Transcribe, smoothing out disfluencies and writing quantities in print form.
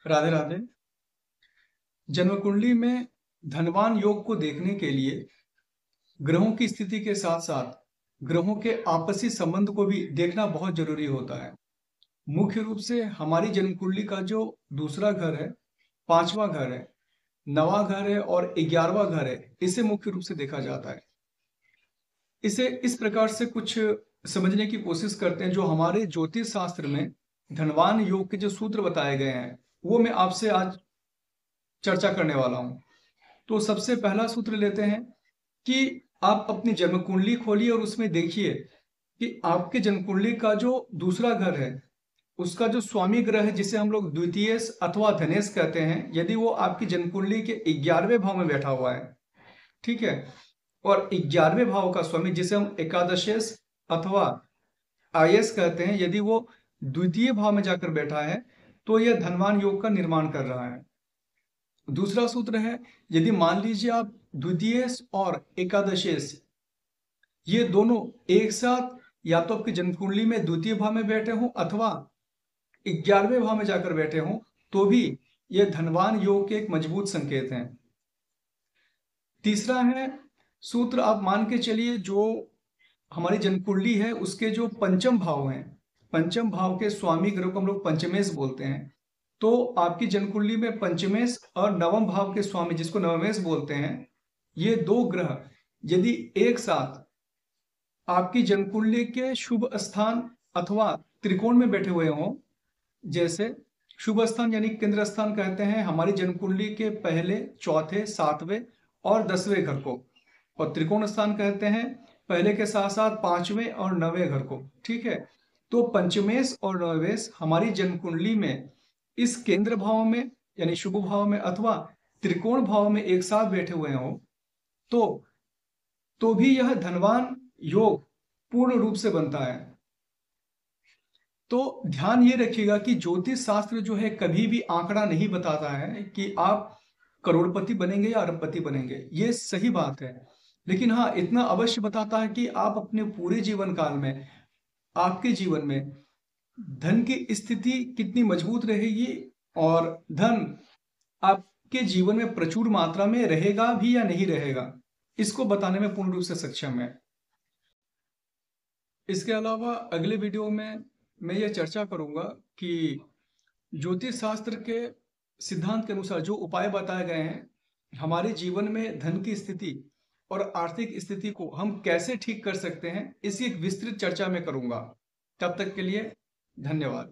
राधे राधे। जन्म कुंडली में धनवान योग को देखने के लिए ग्रहों की स्थिति के साथ साथ ग्रहों के आपसी संबंध को भी देखना बहुत जरूरी होता है। मुख्य रूप से हमारी जन्म कुंडली का जो दूसरा घर है, पांचवा घर है, नवा घर है और 11वां घर है, इसे मुख्य रूप से देखा जाता है। इसे इस प्रकार से कुछ समझने की कोशिश करते हैं। जो हमारे ज्योतिष शास्त्र में धनवान योग के जो सूत्र बताए गए हैं, वो मैं आपसे आज चर्चा करने वाला हूं। तो सबसे पहला सूत्र लेते हैं कि आप अपनी जन्म कुंडली खोलिए और उसमें देखिए कि आपके जन्म कुंडली का जो दूसरा घर है, उसका जो स्वामी ग्रह है, जिसे हम लोग द्वितीयेश अथवा धनेश कहते हैं, यदि वो आपकी जन्म कुंडली के 11वें भाव में बैठा हुआ है, ठीक है, और 11वें भाव का स्वामी जिसे हम एकादशेश अथवा आयस कहते हैं, यदि वो द्वितीय भाव में जाकर बैठा है, तो यह धनवान योग का निर्माण कर रहा है। दूसरा सूत्र है, यदि मान लीजिए आप द्वितीयेश और एकादशेश ये दोनों एक साथ या तो आपकी जन्म कुंडली में द्वितीय भाव में बैठे हों अथवा 11वें भाव में जाकर बैठे हों, तो भी यह धनवान योग के एक मजबूत संकेत हैं। तीसरा है सूत्र, आप मान के चलिए जो हमारी जन्म कुंडली है उसके जो पंचम भाव हैं, पंचम भाव के स्वामी ग्रह को हम लोग पंचमेश बोलते हैं। तो आपकी जन्म कुंडली में पंचमेश और नवम भाव के स्वामी जिसको नवमेश बोलते हैं, ये दो ग्रह यदि एक साथ आपकी जन्म कुंडली के शुभ स्थान अथवा त्रिकोण में बैठे हुए हों, जैसे शुभ स्थान यानी केंद्र स्थान कहते हैं हमारी जन्म कुंडली के पहले, चौथे, सातवें और 10वें घर को, और त्रिकोण स्थान कहते हैं पहले के साथ साथ 5वें और 9वें घर को, ठीक है। तो पंचमेश और नवमेश हमारी जन्म कुंडली में इस केंद्र भाव में यानी शुभ भाव में अथवा त्रिकोण भाव में एक साथ बैठे हुए हों, तो भी यह धनवान योग पूर्ण रूप से बनता है। तो ध्यान ये रखिएगा कि ज्योतिष शास्त्र जो है कभी भी आंकड़ा नहीं बताता है कि आप करोड़पति बनेंगे या अरबपति बनेंगे, ये सही बात है। लेकिन हाँ, इतना अवश्य बताता है कि आप अपने पूरे जीवन काल में, आपके जीवन में धन की स्थिति कितनी मजबूत रहेगी और धन आपके जीवन में प्रचुर मात्रा में रहेगा भी या नहीं रहेगा, इसको बताने में पूर्ण रूप से सक्षम है। इसके अलावा अगले वीडियो में मैं यह चर्चा करूंगा कि ज्योतिष शास्त्र के सिद्धांत के अनुसार जो उपाय बताए गए हैं हमारे जीवन में धन की स्थिति और आर्थिक स्थिति को हम कैसे ठीक कर सकते हैं, इसकी एक विस्तृत चर्चा मैं करूंगा। तब तक के लिए धन्यवाद।